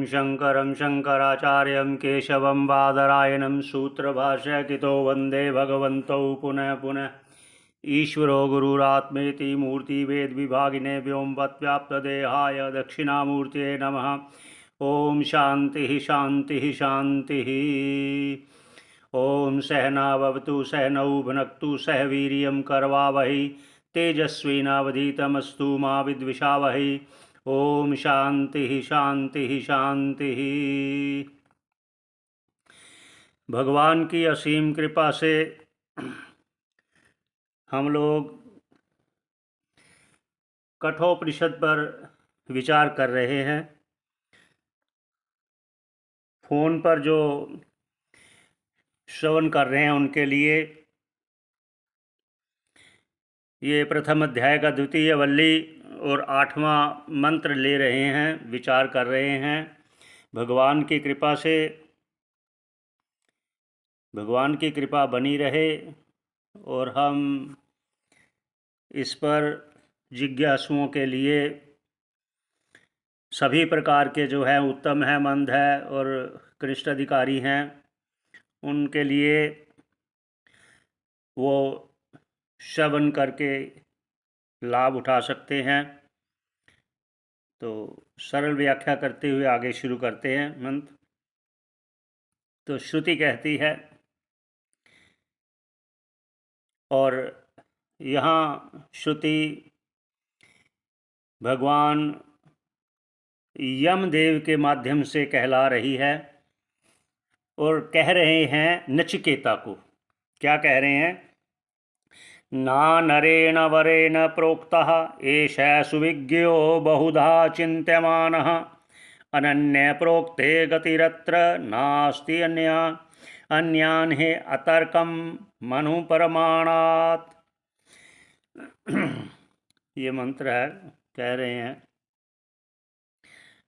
शङ्करं शङ्कराचार्यं केशवं बादरायणं सूत्रभाष्यकृतो वन्दे भगवन्तौ पुनः पुनः। ईश्वरो गुरुरात्मेति मूर्तिभेदविभागिने व्योमवद्व्याप्तदेहाय दक्षिणामूर्तये नमः। ॐ शान्तिः शान्तिः शान्तिः। ॐ सहनाववतु सहनौ भुनक्तु सह वीर्यं करवावहै तेजस्विनावधीतमस्तु मा विद्विषावहै। ओम शांति शांति शांति। भगवान की असीम कृपा से हम लोग कठोपनिषद पर विचार कर रहे हैं। फोन पर जो श्रवण कर रहे हैं उनके लिए ये प्रथम अध्याय का द्वितीय वल्ली और 8वां मंत्र ले रहे हैं, विचार कर रहे हैं। भगवान की कृपा से, भगवान की कृपा बनी रहे और हम इस पर जिज्ञासुओं के लिए सभी प्रकार के जो है उत्तम है, मंद है और कनिष्ठ अधिकारी हैं, उनके लिए वो श्रवण करके लाभ उठा सकते हैं। तो सरल व्याख्या करते हुए आगे शुरू करते हैं मंत्र। तो श्रुति कहती है, और यहाँ श्रुति भगवान यमदेव के माध्यम से कहला रही है और कह रहे हैं नचिकेता को। क्या कह रहे हैं? ना नरेण वरेण प्रोक्तः एष सुविज्ञो बहुधा चिन्त्यमानः अनन्य प्रोक्ते गतिरत्र नास्ति अन्यान् हि अतर्कं मनु परमाणात्। ये मंत्र है, कह रहे हैं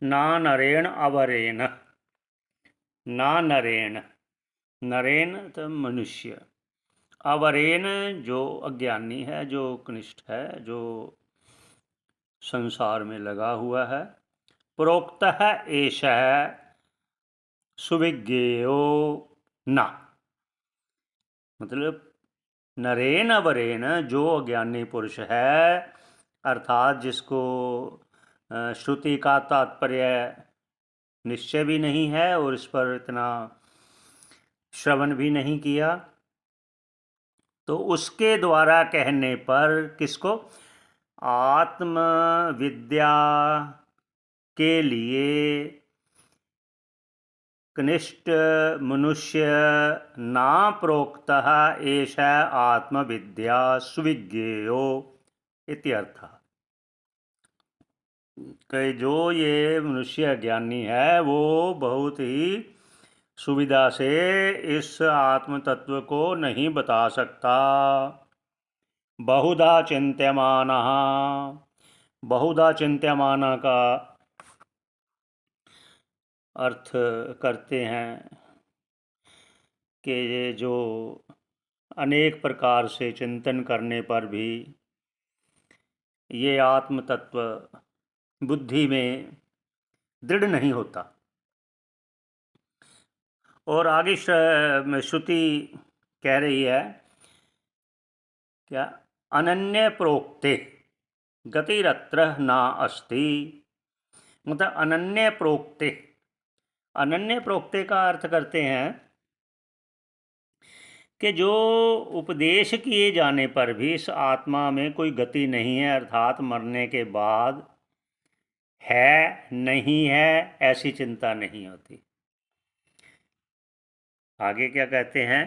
ना नरेण अवरेण, ना नरेण, नरेण तो मनुष्य, अवरेण जो अज्ञानी है, जो कनिष्ठ है, जो संसार में लगा हुआ है, प्रोक्तः एषः सुविज्ञेयो न, मतलब नरेण अवरेण जो अज्ञानी पुरुष है, अर्थात जिसको श्रुति का तात्पर्य निश्चय भी नहीं है और इस पर इतना श्रवण भी नहीं किया, तो उसके द्वारा कहने पर किसको? आत्मविद्या के लिए कनिष्ठ मनुष्य ना प्रोक्तः एष आत्मविद्या सुविज्ञेयो इत्यर्थः। कि जो ये मनुष्य ज्ञानी है वो बहुत ही सुविधा से इस आत्म तत्व को नहीं बता सकता। बहुधा चिंत्यमानः, बहुधा चिंत्यमाना का अर्थ करते हैं कि ये जो अनेक प्रकार से चिंतन करने पर भी ये आत्म तत्व बुद्धि में दृढ़ नहीं होता। और आगे श्रुति कह रही है क्या? अनन्य प्रोक्ते गतिरत्र ना अस्ति, मतलब अनन्य प्रोक्ते, अनन्य प्रोक्ते का अर्थ करते हैं कि जो उपदेश किए जाने पर भी इस आत्मा में कोई गति नहीं है, अर्थात मरने के बाद है नहीं है ऐसी चिंता नहीं होती। आगे क्या कहते हैं?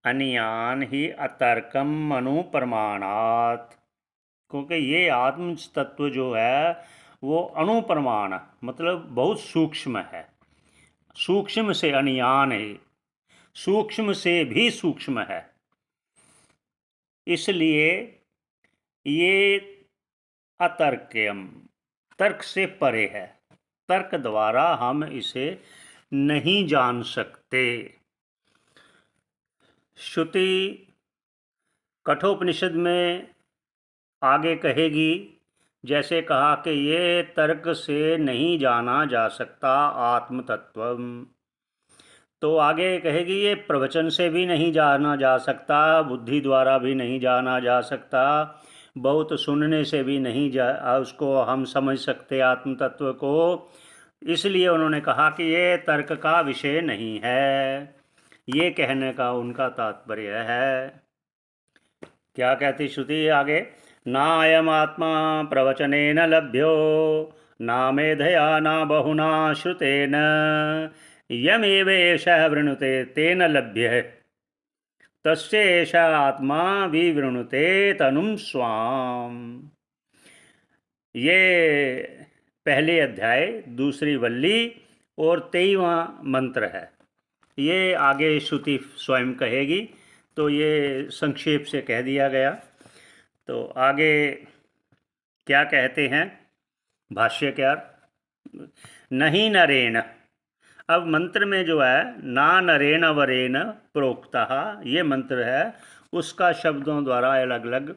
अन्यान ही अतर्कम मनु प्रमाणात्, क्योंकि ये आत्म तत्व जो है वो अणुप्रमाण, मतलब बहुत सूक्ष्म है, सूक्ष्म से अन्यान है, सूक्ष्म से भी सूक्ष्म है, इसलिए ये अतर्क्यम, तर्क से परे है, तर्क द्वारा हम इसे नहीं जान सकते। श्रुति कठोपनिषद में आगे कहेगी जैसे कहा कि ये तर्क से नहीं जाना जा सकता आत्म तत्व, तो आगे कहेगी ये प्रवचन से भी नहीं जाना जा सकता, बुद्धि द्वारा भी नहीं जाना जा सकता, बहुत सुनने से भी नहीं उसको हम समझ सकते आत्म तत्व को। इसलिए उन्होंने कहा कि ये तर्क का विषय नहीं है। ये कहने का उनका तात्पर्य है। क्या कहती श्रुति आगे, नायम आत्मा प्रवचनेन लभ्यो ना मेधया ना बहुना श्रुतेन यमेव एषः वृणुते तेन लभ्यः तस्य आत्मा विवृणुते तनुं स्वाम। ये पहले अध्याय दूसरी वल्ली और 23वां मंत्र है। ये आगे श्रुति स्वयं कहेगी, तो ये संक्षेप से कह दिया गया। तो आगे क्या कहते हैं भाष्यकार, नहीं नरेण। अब मंत्र में जो है ना नरेण वरेण प्रोक्ता, ये मंत्र है, उसका शब्दों द्वारा अलग अलग,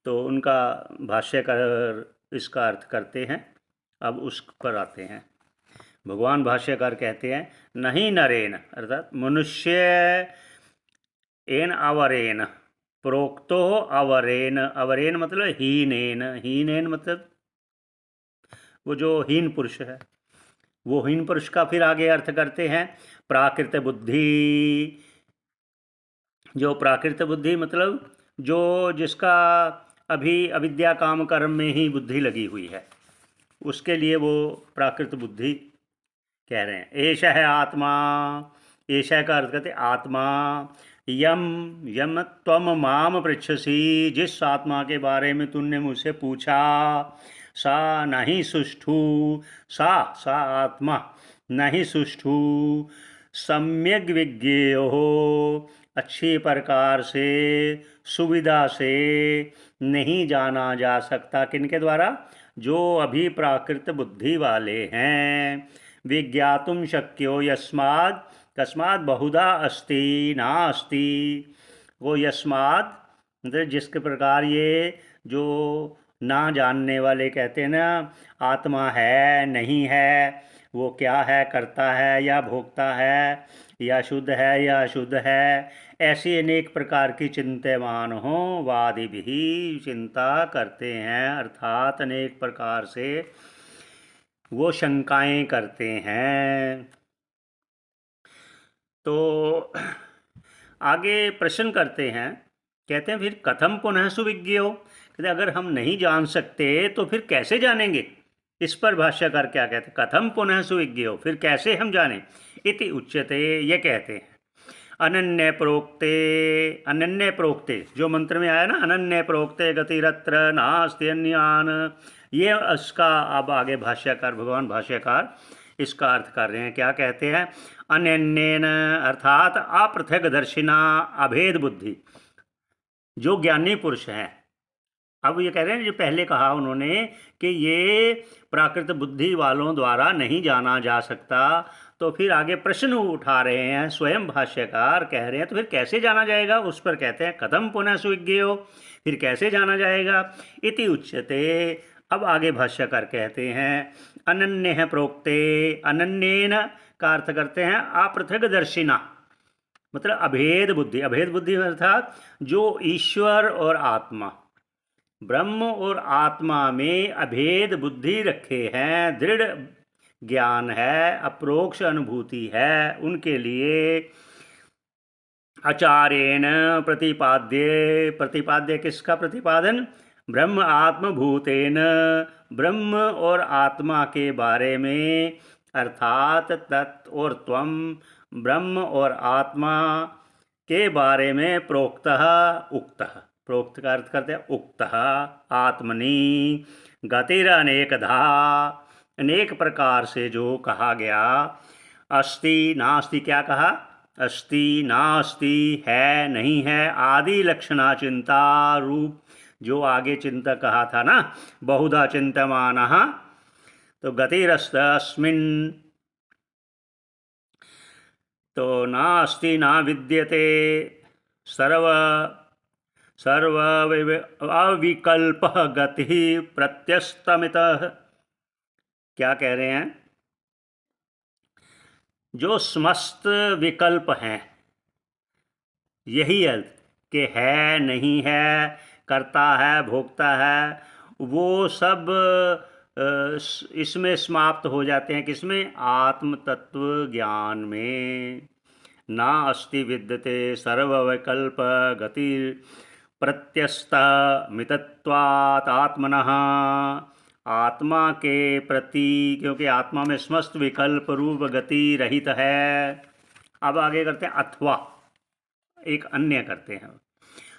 तो उनका भाष्यकार इसका अर्थ करते हैं। अब उस पर आते हैं। भगवान भाष्यकार कहते हैं नहीं नरेण अर्थात मनुष्य एन अवरेण प्रोक्तो अवरेण, अवरेण मतलब हीनेन, हीनेन मतलब वो जो हीन पुरुष है, वो हीन पुरुष का फिर आगे अर्थ करते हैं प्राकृत बुद्धि। जो प्राकृत बुद्धि मतलब जो जिसका अभी अविद्या काम कर्म में ही बुद्धि लगी हुई है, उसके लिए वो प्राकृत बुद्धि कह रहे हैं। एष है आत्मा, एष का अर्थ करते आत्मा। यम यम त्वम माम पृच्छसी, जिस आत्मा के बारे में तुमने मुझसे पूछा, सा नहीं सुष्ठु, सा सा आत्मा नहीं सुष्ठु सम्यक विज्ञेयो, अच्छी प्रकार से सुविधा से नहीं जाना जा सकता। किनके द्वारा? जो अभी प्राकृत बुद्धि वाले हैं। विज्ञातुम शक्यो यस्माद् कस्मात् बहुधा अस्ति नास्ति, वो यस्माद् मतलब जिसके प्रकार ये जो ना जानने वाले कहते हैं ना आत्मा है नहीं है, वो क्या है, करता है या भोगता है, या शुद्ध है या अशुद्ध है, ऐसी अनेक प्रकार की चिंत्यमान हो वादि भी चिंता करते हैं, अर्थात अनेक प्रकार से वो शंकाएं करते हैं। तो आगे प्रश्न करते हैं, कहते हैं फिर कथम पुनः सुविज्ञो, कहते अगर हम नहीं जान सकते तो फिर कैसे जानेंगे। इस पर भाष्यकार क्या कहते हैं, कथम पुनः सुविज्ञो, फिर कैसे हम जानें। इति उच्यते, ये कहते हैं अनन्य प्रोक्ते, अनन्य प्रोक्ते जो मंत्र में आया ना, अनन्य प्रोक्ते गतिरत्र नास्ति अन्यान, ये इसका अब आगे भाष्यकार भगवान भाष्यकार इसका अर्थ कर रहे हैं। क्या कहते हैं, अनन्येन अर्थात अपृथक दर्शिना अभेद बुद्धि, जो ज्ञानी पुरुष हैं। अब ये कह रहे हैं जो पहले कहा उन्होंने कि ये प्राकृत बुद्धि वालों द्वारा नहीं जाना जा सकता, तो फिर आगे प्रश्न उठा रहे हैं, स्वयं भाष्यकार कह रहे हैं तो फिर कैसे जाना जाएगा। उस पर कहते हैं कथम पुनः सुविज्ञेयो, फिर कैसे जाना जाएगा। इति उच्यते, अब आगे भाष्यकार कहते हैं अनन्य है प्रोक्ते, अनन्येन का अर्थ करते हैं अपृथक दर्शिना, मतलब अभेद बुद्धि। अभेद बुद्धि अर्थात जो ईश्वर और आत्मा, ब्रह्म और आत्मा में अभेद बुद्धि रखे हैं, दृढ़ ज्ञान है, अप्रोक्ष अनुभूति है, उनके लिए आचार्येण प्रतिपाद्य, प्रतिपाद्य किसका प्रतिपादन, ब्रह्म आत्मभूतेन, ब्रह्म और आत्मा के बारे में, अर्थात तत् और त्वम, ब्रह्म और आत्मा के बारे में प्रोक्तः उक्तः, प्रोक्त का अर्थ करते हैं उक्तः, आत्मनि गतिरनेकधा, अनेक प्रकार से जो कहा गया। अस्ति नास्ति, क्या कहा, अस्ति नास्ति है नहीं है, आदि लक्षणा चिंता रूप जो आगे चिंता कहा था ना, बहुधा चिंतमानः, तो गतिरस्तस्मिन्, तो नास्ति ना विद्यते सर्व सर्व अविकल्प गति प्रत्यस्तमितः। क्या कह रहे हैं? जो समस्त विकल्प हैं, यही अर्थ कि है, नहीं है, करता है, भोगता है, वो सब इसमें समाप्त हो जाते हैं। किसमें? आत्म तत्व ज्ञान में। ना अस्ति विद्यते सर्वविकल्प गति प्रत्यस्त मितत्वात् आत्मनः। आत्मा के प्रति, क्योंकि आत्मा में समस्त विकल्प रूप गति रहित है। अब आगे करते हैं अथवा, एक अन्य करते हैं।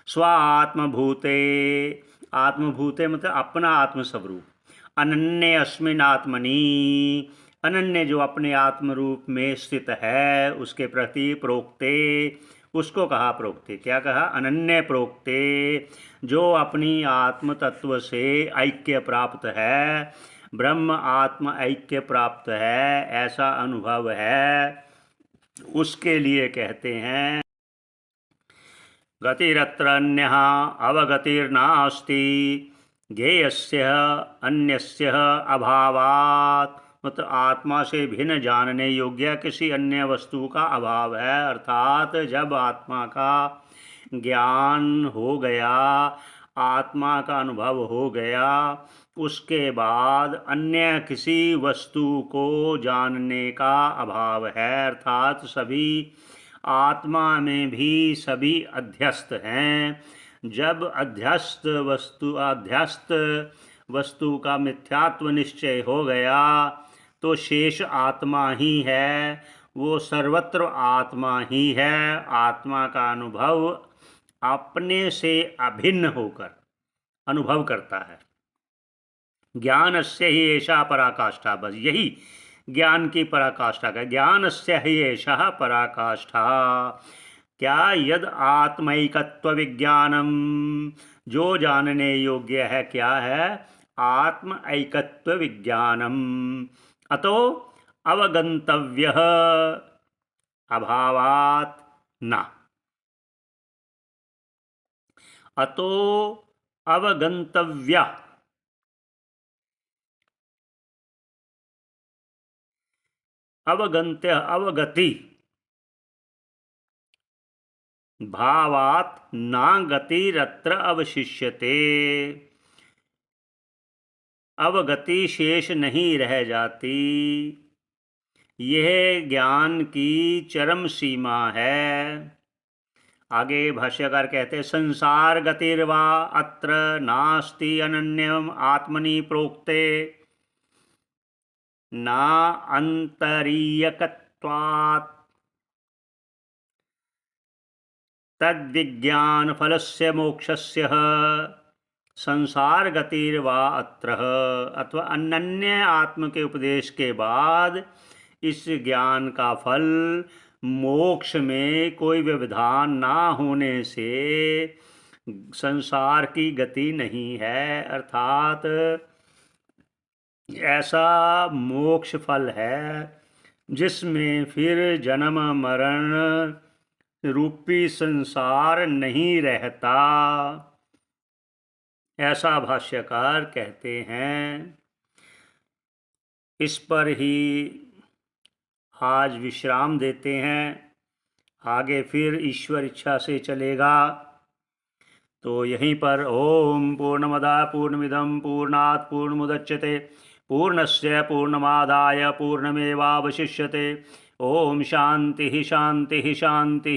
स्व आत्मभूते, आत्मभूते मतलब अपना आत्मस्वरूप। अनन्य अस्मिन् आत्मनि, अनन्य जो अपने आत्म रूप में स्थित है, उसके प्रति प्रोक्ते, उसको कहा प्रोक्ते। क्या कहा? अनन्य प्रोक्ते, जो अपनी आत्म तत्व से ऐक्य प्राप्त है, ब्रह्म आत्म ऐक्य प्राप्त है, ऐसा अनुभव है, उसके लिए कहते हैं गतिरत्र अन्यः अवगतिर्नास्ति ज्ञेयस्य अन्यस्य अभावात्। मतलब आत्मा से भिन्न जानने योग्य किसी अन्य वस्तु का अभाव है। अर्थात जब आत्मा का ज्ञान हो गया, आत्मा का अनुभव हो गया, उसके बाद अन्य किसी वस्तु को जानने का अभाव है। अर्थात सभी आत्मा में भी सभी अध्यस्त हैं। जब अध्यस्त वस्तु का मिथ्यात्व निश्चय हो गया, तो शेष आत्मा ही है, वो सर्वत्र आत्मा ही है। आत्मा का अनुभव अपने से अभिन्न होकर अनुभव करता है। ज्ञानस्य हि एषा पराकाष्ठा, बस यही ज्ञान की पराकाष्ठा का। ज्ञानस्य हि एषा पराकाष्ठा। क्या? यद आत्मैकत्व विज्ञानम, जो जानने योग्य है क्या है? आत्म ऐकत्व विज्ञानम। अतो अवगंतव्य अभावात् न। अतो अवगंतव्य, अवगंत्य अवगति, भावात् ना गतिरत्र अवशिष्यते। अवगति शेष नहीं रह जाती। यह ज्ञान की चरम सीमा है। आगे भाष्यकार कहते हैं संसार गतिर्वा अत्र नास्ति अनन्यम आत्मनि प्रोक्ते ना अंतरीयकत्वात् तद्विज्ञान फलस्य मोक्षस्य संसार गतिर्वा अत्र। अथवा अनन्य आत्म के उपदेश के बाद इस ज्ञान का फल मोक्ष में कोई व्यवधान ना होने से संसार की गति नहीं है। अर्थात ऐसा मोक्ष फल है जिसमें फिर जन्म मरण रूपी संसार नहीं रहता, ऐसा भाष्यकार कहते हैं। इस पर ही आज विश्राम देते हैं। आगे फिर ईश्वर इच्छा से चलेगा। तो यहीं पर ओम पूर्णमदा पूर्णमिदं पूर्णात् पूर्णमुदच्यते पूर्णस्य पूर्णमादाय पूर्णमेवावशिष्यते। ओम शांति शांति शांति।